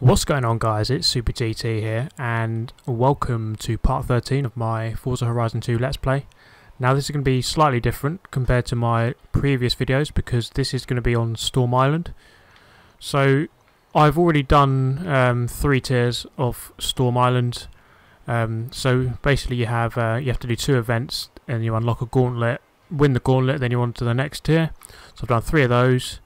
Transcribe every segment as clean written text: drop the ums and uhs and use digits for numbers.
What's going on, guys? It's Super GT here, and welcome to part 13 of my Forza Horizon 2 Let's Play. Now this is going to be slightly different compared to my previous videos because this is going to be on Storm Island. So I've already done 3 tiers of Storm Island. So basically you have to do 2 events and you unlock a gauntlet, win the gauntlet, then you're on to the next tier. So I've done 3 of those.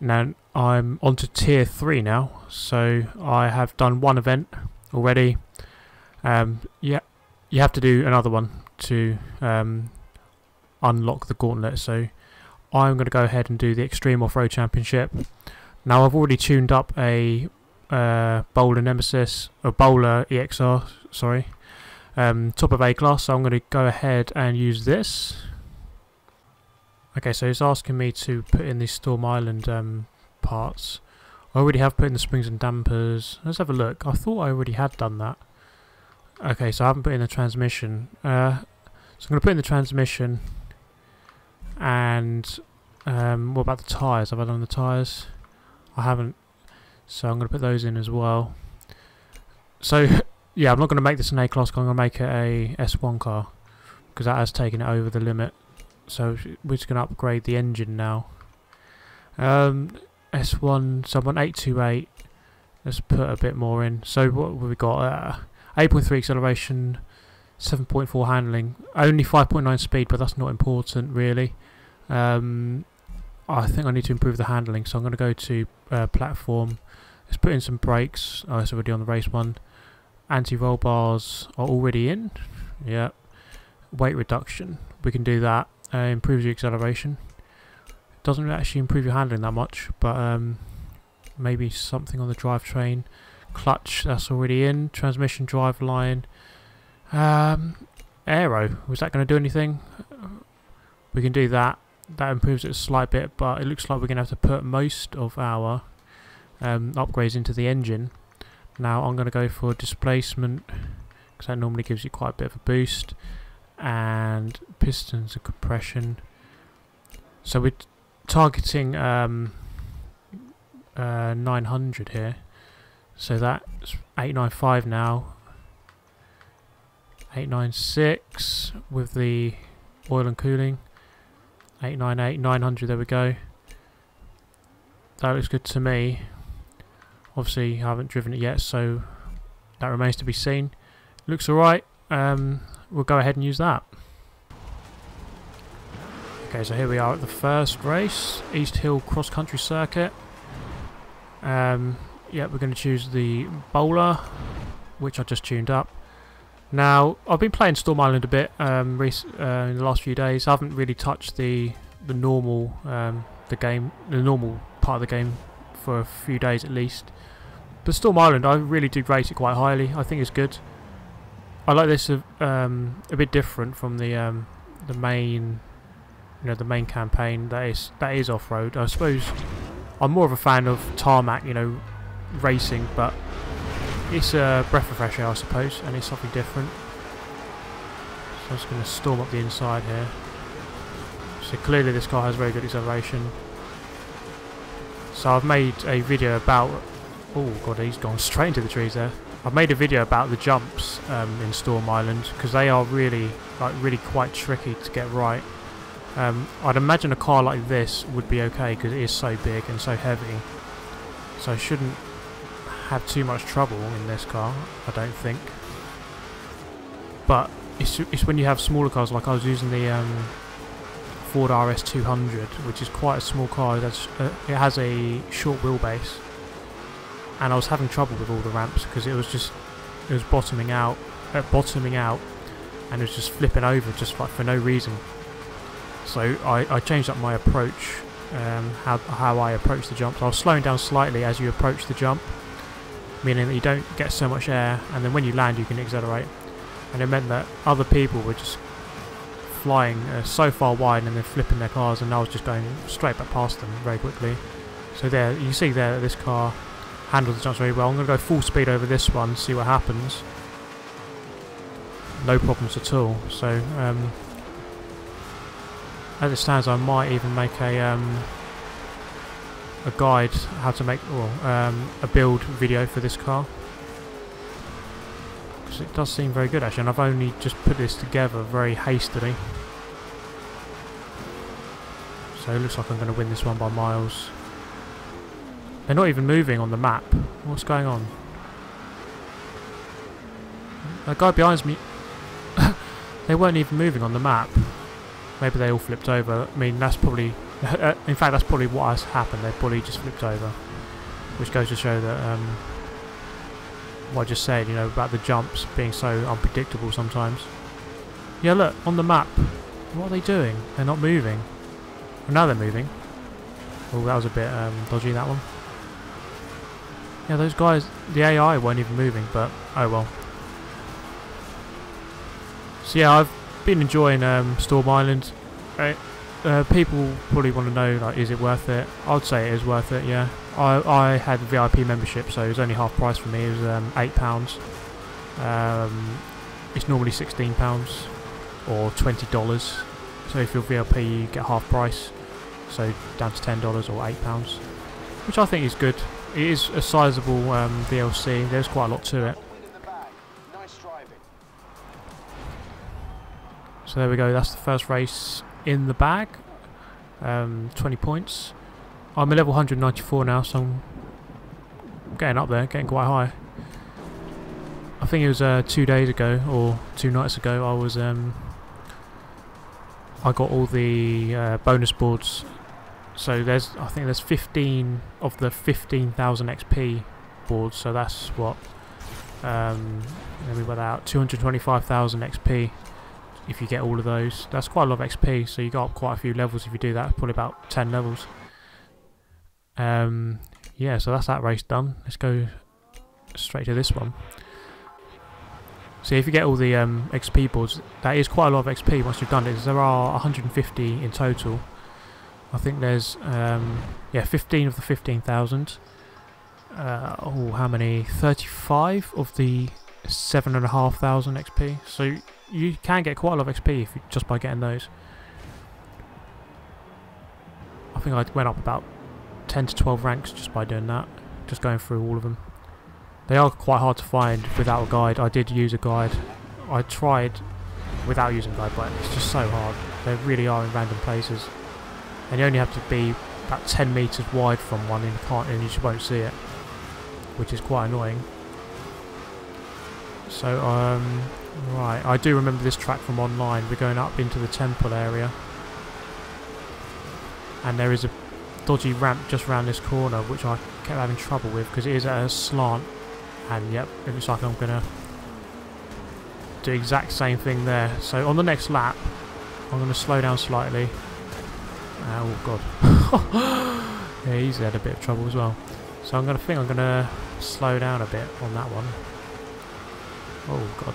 Now I'm on to tier 3 now, so I have done 1 event already. Yeah, you have to do another one to unlock the gauntlet, so I'm going to go ahead and do the Extreme Off-Road Championship. Now I've already tuned up a Bowler Nemesis, a Bowler EXR, sorry, top of A class, so I'm going to go ahead and use this. Okay, so it's asking me to put in these Storm Island parts. I already have put in the springs and dampers. Let's have a look. I thought I already had done that. Okay, so I haven't put in the transmission. So I'm going to put in the transmission. And what about the tyres? Have I done the tyres? I haven't. So I'm going to put those in as well. So, yeah, I'm not going to make this an A-class car. I'm going to make it a S1 car. Because that has taken it over the limit. So we're just going to upgrade the engine now. S1, so I'm on 828. Let's put a bit more in. So what have we got? 8.3 acceleration, 7.4 handling. Only 5.9 speed, but that's not important really. I think I need to improve the handling, so I'm going to go to platform. Let's put in some brakes. Oh, it's already on the race one. Anti-roll bars are already in. Yeah. Weight reduction. We can do that. Improves your acceleration. Doesn't actually improve your handling that much, but maybe something on the drivetrain. Clutch, that's already in. Transmission, drive line. Aero, was that going to do anything? We can do that. That improves it a slight bit, but it looks like we're going to have to put most of our upgrades into the engine. Now I'm going to go for displacement, because that normally gives you quite a bit of a boost. And pistons and compression. So we're targeting 900 here. So that's 895 now. 896 with the oil and cooling. 898, 900. There we go. That looks good to me. Obviously, I haven't driven it yet, so that remains to be seen. Looks alright. We'll go ahead and use that. Okay, so here we are at the first race, East Hill Cross Country Circuit. Yeah, we're going to choose the Bowler, which I just tuned up. Now, I've been playing Storm Island a bit in the last few days. I haven't really touched the normal normal part of the game for a few days at least. But Storm Island, I really do rate it quite highly. I think it's good. I like this a bit different from the main, the main campaign that is off-road. I suppose I'm more of a fan of tarmac, racing, but it's a breath of fresh air, I suppose, and it's something different. So I'm just going to storm up the inside here. So clearly this car has very good acceleration. So I've made a video about. Oh god, he's gone straight into the trees there. I've made a video about the jumps in Storm Island because they are really quite tricky to get right. I'd imagine a car like this would be okay because it is so big and so heavy, so I shouldn't have too much trouble in this car, I don't think. But it's when you have smaller cars, like I was using the Ford RS200, which is quite a small car. It has a short wheelbase. And I was having trouble with all the ramps because it was bottoming out, and it was just flipping over just like for no reason. So I changed up my approach, how I approach the jumps. I was slowing down slightly as you approach the jump, meaning that you don't get so much air, and then when you land you can accelerate. And it meant that other people were just flying so far wide and then flipping their cars, and I was just going straight back past them very quickly. So there, you see there that this car handles the jumps very well. I'm going to go full speed over this one, see what happens. No problems at all. So as it stands, I might even make a a guide how to make a build video for this car, because it does seem very good actually, and I've only just put this together very hastily. So it looks like I'm going to win this one by miles. They're not even moving on the map. What's going on? The guy behind me, they weren't even moving on the map. Maybe they all flipped over. I mean, that's probably, in fact, that's probably what has happened. They probably just flipped over, which goes to show that what I just said, you know, about the jumps being so unpredictable sometimes. Yeah, look on the map. What are they doing? They're not moving. Well, now they're moving. Oh, that was a bit dodgy, that one. Yeah, those guys, the AI weren't even moving, but oh well. So yeah, I've been enjoying Storm Island. People probably want to know, like, is it worth it? I'd say it is worth it, yeah. I had VIP membership, so it was only half price for me. It was £8. It's normally £16 or $20. So if you're VIP, you get half price. So down to $10 or £8, which I think is good. It is a sizable DLC. There's quite a lot to it. So there we go. That's the first race in the bag. 20 points. I'm a level 194 now, so I'm getting up there, getting quite high. I think it was 2 days ago or 2 nights ago. I got all the bonus boards. So I think there's 15 of the 15,000 XP boards. So that's what. Let me work that out. 225,000 XP. If you get all of those, that's quite a lot of XP. So you got up quite a few levels if you do that. Probably about 10 levels. Yeah, so that's that race done. Let's go straight to this one. So if you get all the XP boards, that is quite a lot of XP once you've done it. There are 150 in total. I think there's 15 of the 15,000. How many? 35 of the 7,500 XP. So you can get quite a lot of XP just by getting those. I think I went up about 10 to 12 ranks just by doing that. Just going through all of them. They are quite hard to find without a guide. I did use a guide. I tried without using a guide, but it's just so hard. They really are in random places. And you only have to be about 10 metres wide from one and you just won't see it. Which is quite annoying. So, right, I do remember this track from online. We're going up into the temple area. And there is a dodgy ramp just around this corner, which I kept having trouble with because it is at a slant. And yep, it looks like I'm going to do the exact same thing there. So on the next lap, I'm going to slow down slightly. Oh god. Yeah, he's had a bit of trouble as well. So I'm going to slow down a bit on that one. Oh god.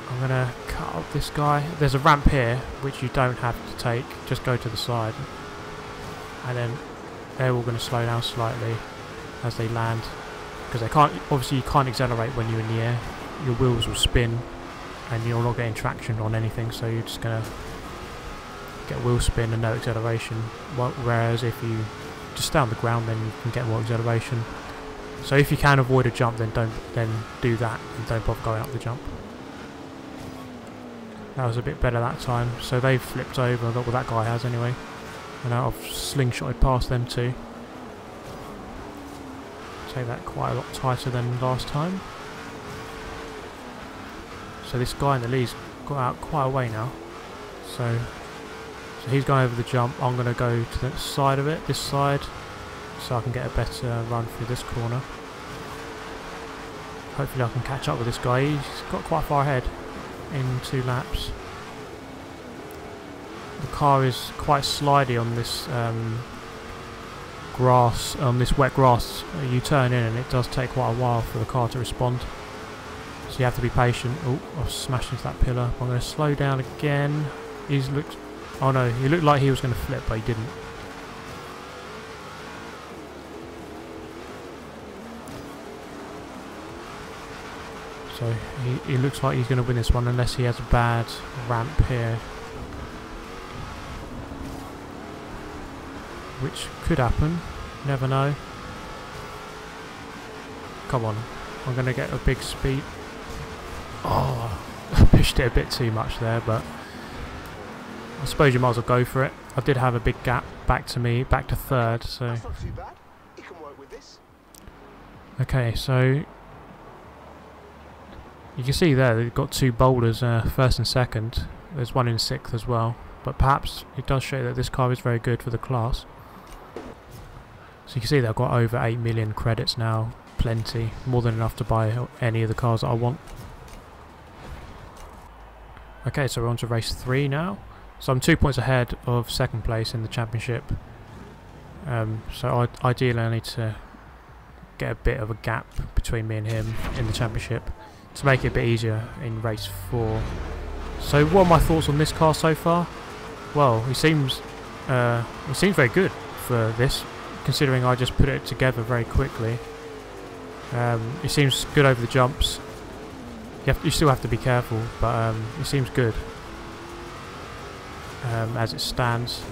I'm going to cut up this guy. There's a ramp here, which you don't have to take. Just go to the side. And then they're all going to slow down slightly as they land. Because they can't, obviously you can't accelerate when you're in the air. Your wheels will spin and you're not getting traction on anything, so you're just going to get wheel spin and no acceleration. Whereas if you just stay on the ground, then you can get more acceleration. So if you can avoid a jump, then do that and don't bother going up the jump. That was a bit better that time. So they've flipped over, well that guy has anyway. And I've slingshotted past them too. Take that quite a lot tighter than last time. So this guy in the lead's got out quite a way now. So he's going over the jump. I'm going to go to the side of it, this side, so I can get a better run through this corner. Hopefully I can catch up with this guy. He's got quite far ahead in 2 laps. The car is quite slidey on this grass, on this wet grass. You turn in and it does take quite a while for the car to respond. So you have to be patient. Oh, I've smashed into that pillar. I'm going to slow down again. Oh no, he looked like he was going to flip, but he didn't. So he looks like he's going to win this one unless he has a bad ramp here. which could happen. Never know. Come on, I'm going to get a big speed. Oh, I pushed it a bit too much there, but I suppose you might as well go for it. I did have a big gap back to me, back to third, so... That's not too bad. You can work with this. Okay, so... You can see there, they've got two bowlers, first and second. There's one in sixth as well. But perhaps it does show that this car is very good for the class. So you can see they've got over 8 million credits now. Plenty. More than enough to buy any of the cars that I want. Okay, so we're on to race 3 now. So I'm 2 points ahead of second place in the championship. So ideally I need to get a bit of a gap between me and him in the championship to make it a bit easier in race 4. So what are my thoughts on this car so far? Well, it seems very good for this, considering I just put it together very quickly. It seems good over the jumps. You still have to be careful, but it seems good as it stands.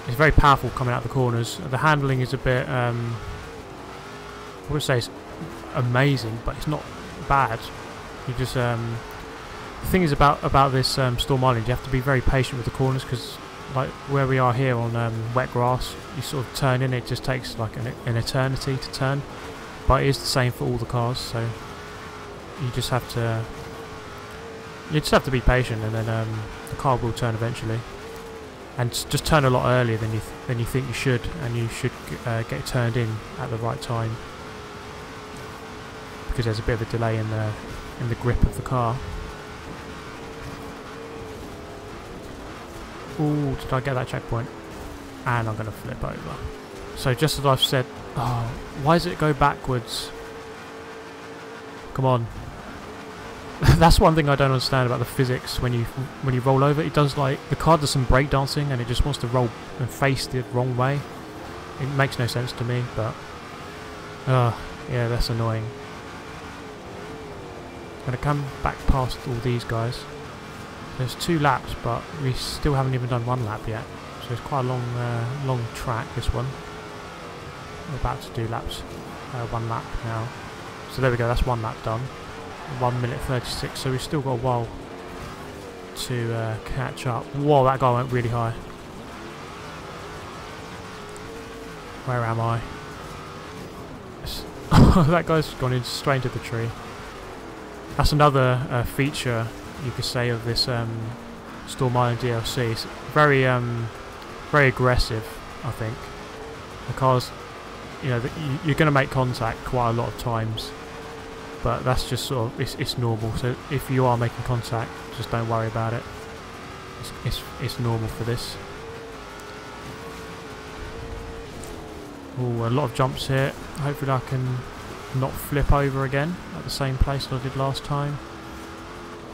It's very powerful coming out the corners. The handling is a bit, I wouldn't say it's amazing, but it's not bad. You just the thing is about this Storm Island, you have to be very patient with the corners, because like where we are here on wet grass, you sort of turn in, it just takes like an eternity to turn. But it is the same for all the cars, so you just have to be patient, and then the car will turn eventually, and just turn a lot earlier than you think you should, and you should get it turned in at the right time, because there's a bit of a delay in the grip of the car. Ooh, did I get that checkpoint? And I'm going to flip over. So just as I've said, oh, why does it go backwards? Come on. That's one thing I don't understand about the physics when you roll over. It does, like, the car does some breakdancing and it just wants to roll and face the wrong way. It makes no sense to me, but yeah, that's annoying. I'm gonna come back past all these guys. There's 2 laps, but we still haven't even done 1 lap yet. So it's quite a long track, this one. We're about to do laps, 1 lap now. So there we go, that's 1 lap done. 1 minute 36, so we've still got a while to catch up. Whoa, that guy went really high. Where am I? That guy's gone in straight into the tree. That's another feature, you could say, of this Storm Island DLC. It's very, very aggressive, I think. The cars, you know, you're going to make contact quite a lot of times, but that's just sort of, it's normal. So if you are making contact, just don't worry about it. It's normal for this. Ooh, a lot of jumps here. Hopefully I can not flip over again at the same place that I did last time.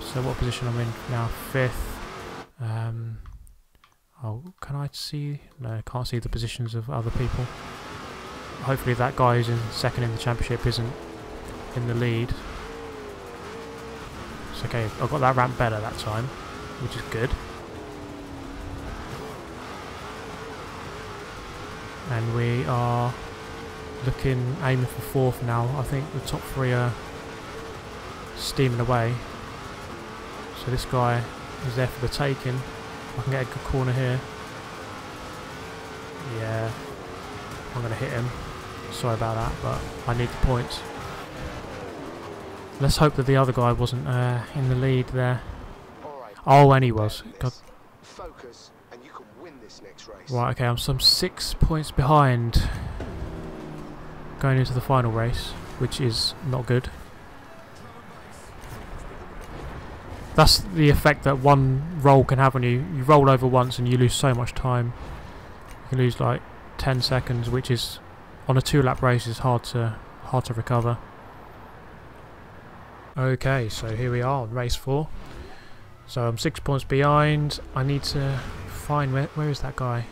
So what position I'm in now? 5th. Oh, can I see? No, I can't see the positions of other people. Hopefully that guy who's in 2nd in the championship isn't in the lead. It's okay, I got that ramp better that time, which is good. And we are aiming for 4th now. I think the top 3 are steaming away. So this guy is there for the taking. I can get a good corner here. Yeah, I'm going to hit him. Sorry about that, but I need the points. Let's hope that the other guy wasn't in the lead there. Oh, and he was. God. Focus, and you can win this next race. Right, okay, I'm some 6 points behind going into the final race, which is not good. That's the effect that one roll can have on you. You roll over once and you lose so much time. You can lose like 10 seconds, which is, on a 2-lap race, is hard to recover. Okay, so here we are on race 4. So I'm 6 points behind. I need to find where is that guy?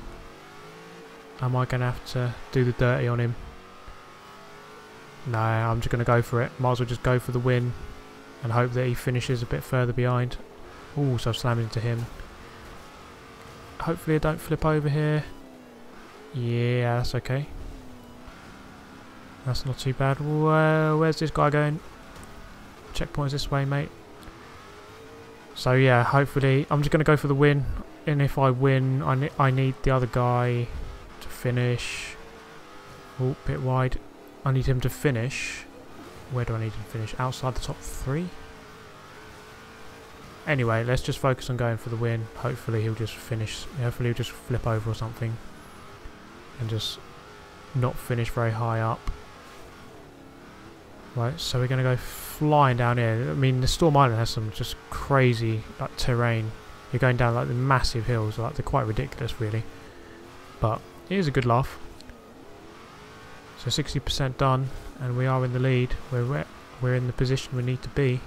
Am I going to have to do the dirty on him? No, I'm just going to go for it. Might as well just go for the win and hope that he finishes a bit further behind. Ooh, so I've slammed into him. Hopefully I don't flip over here. Yeah, that's okay. That's not too bad. Well, where's this guy going? Checkpoint's this way, mate. So yeah, hopefully I'm just going to go for the win. And if I win, I need the other guy to finish. Oh, bit wide. I need him to finish. Where do I need him to finish? Outside the top 3? Anyway, let's just focus on going for the win. Hopefully he'll just finish. Hopefully he'll just flip over or something. And just not finish very high up. Right, so we're going to go flying down here. I mean, the Storm Island has some just crazy like terrain. You're going down like the massive hills. Like, they're quite ridiculous, really. But it is a good laugh. So 60% done, and we are in the lead. We're in the position we need to be.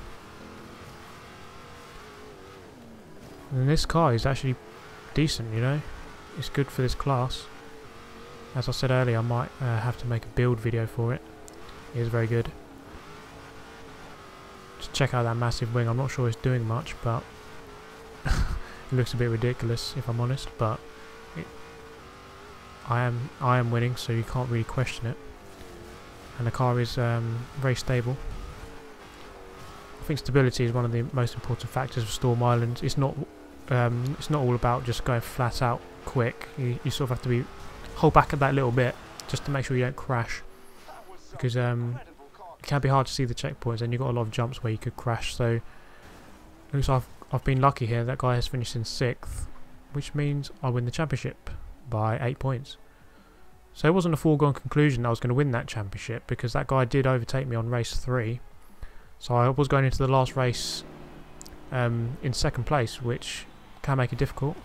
And this car is actually decent, you know. It's good for this class. As I said earlier, I might have to make a build video for it. It is very good. Just check out that massive wing. I'm not sure it's doing much, but it looks a bit ridiculous, if I'm honest. But I am winning, so you can't really question it. And the car is very stable. I think stability is one of the most important factors of Storm Island. It's not all about just going flat out quick. You sort of have to hold back at that little bit just to make sure you don't crash, because it can be hard to see the checkpoints, and you've got a lot of jumps where you could crash. So it looks like I've been lucky here. That guy has finished in 6th, which means I win the championship by 8 points. So it wasn't a foregone conclusion that I was going to win that championship, because that guy did overtake me on race 3. So I was going into the last race in 2nd place, which can make it difficult.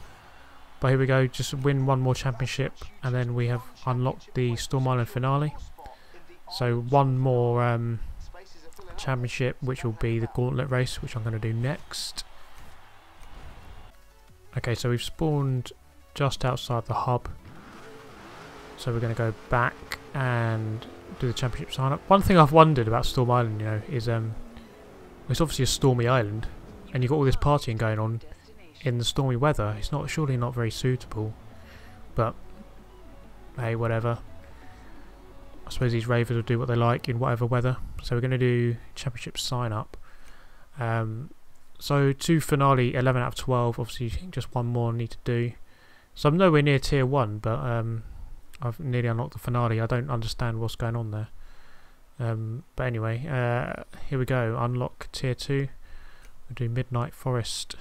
But here we go, just win one more championship, and then we have unlocked the Storm Island finale. So one more championship, which will be the Gauntlet race, which I'm going to do next. Okay, so we've spawned just outside the hub. So we're going to go back and do the championship sign up. One thing I've wondered about Storm Island, you know, is it's obviously a stormy island, and you've got all this partying going on in the stormy weather. It's surely not very suitable, but hey, whatever. I suppose these ravers will do what they like in whatever weather. So we're going to do championship sign up. So to finale 11 out of 12. Obviously just one more I need to do. So I'm nowhere near tier 1, but I've nearly unlocked the finale. I don't understand what's going on there. But anyway, here we go. Unlock tier 2. We'll do Midnight Forest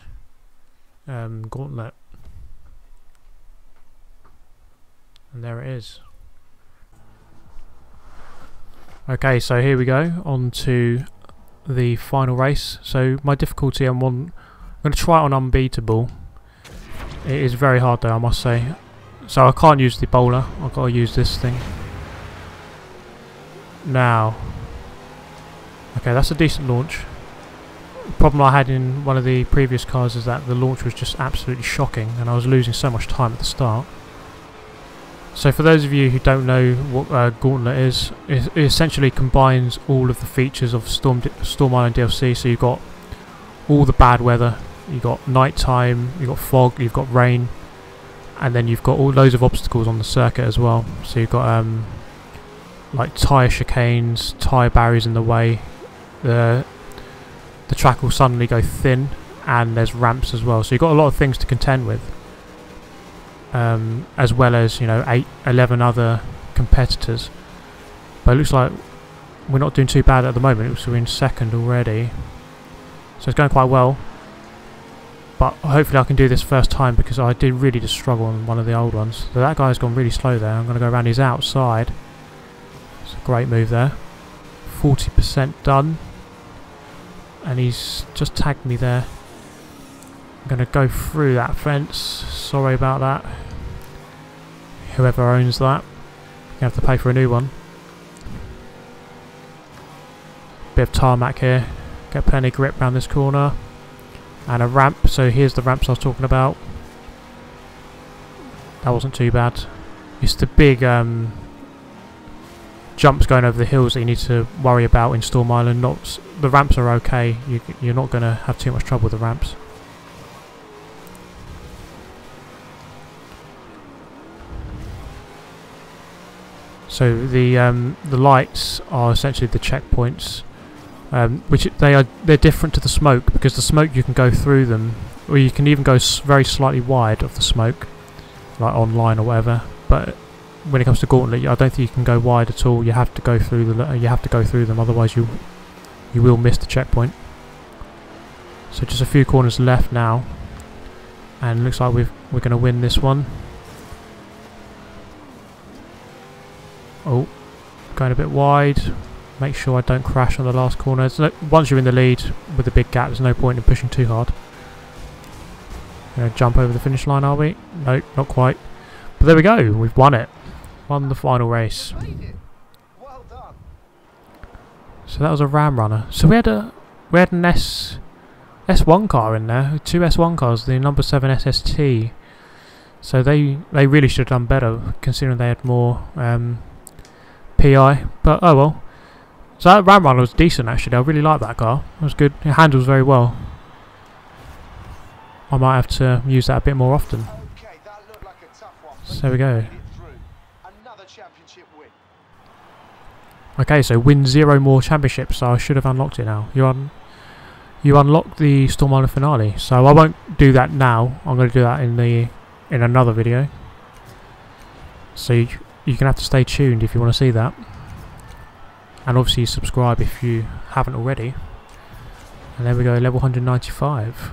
Gauntlet. And there it is. Okay, so here we go, on to the final race. So my difficulty, I'm going to try it on unbeatable. It is very hard though, I must say. So I can't use the bowler, I've got to use this thing. Now, okay, that's a decent launch. The problem I had in one of the previous cars is that the launch was just absolutely shocking, and I was losing so much time at the start. So for those of you who don't know what Gauntlet is, it essentially combines all of the features of Storm Island DLC. So you've got all the bad weather, you've got nighttime, you've got fog, you've got rain, and then you've got all loads of obstacles on the circuit as well. So you've got like tyre chicanes, tyre barriers in the way, the track will suddenly go thin, and there's ramps as well. So you've got a lot of things to contend with. As well as, you know, 11 other competitors. But it looks like we're not doing too bad at the moment. It looks like we're in 2nd already, so it's going quite well. But hopefully I can do this first time, because I did really just struggle on one of the old ones. So that guy's gone really slow there. I'm going to go around his outside. It's a great move there. 40% done, and he's just tagged me there. I'm going to go through that fence. Sorry about that. Whoever owns that, you have to pay for a new one. Bit of tarmac here. Get plenty of grip around this corner. And a ramp. So here's the ramps I was talking about. That wasn't too bad. It's the big jumps going over the hills that you need to worry about in Storm Island. Not the ramps are okay. You're not going to have too much trouble with the ramps. So the lights are essentially the checkpoints, which they're different to the smoke, because the smoke you can go through them, or you can even go very slightly wide of the smoke, like online or whatever. But when it comes to Gauntlet, I don't think you can go wide at all. You have to go through them, otherwise you will miss the checkpoint. So just a few corners left now, and looks like we're going to win this one. Oh, going a bit wide. Make sure I don't crash on the last corner. So once you're in the lead with a big gap, there's no point in pushing too hard. Going to jump over the finish line, are we? Nope, not quite. But there we go, we've won it. Won the final race. Well done. So that was a Ram Runner. So we had an S1 car in there, 2 S1 cars, the number 7 SST. So they really should have done better, considering they had more PI. But oh well. So that Ram Runner was decent actually. I really like that car. It was good. It handles very well. I might have to use that a bit more often. Okay, that looked like a tough one. So there we go. Another championship win. Okay, so win 0 more championships. So I should have unlocked it now. You unlock the Storm Island finale. So I won't do that now. I'm going to do that in another video. So you're going to have to stay tuned if you want to see that. And obviously subscribe if you haven't already. And there we go, level 195.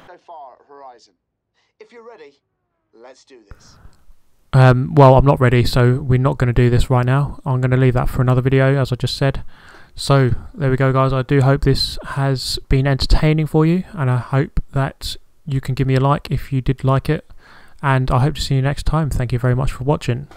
So far at Horizon. If you're ready, let's do this. Well, I'm not ready, so we're not going to do this right now. I'm going to leave that for another video, as I just said. So there we go, guys. I do hope this has been entertaining for you, and I hope that you can give me a like if you did like it. And I hope to see you next time. Thank you very much for watching.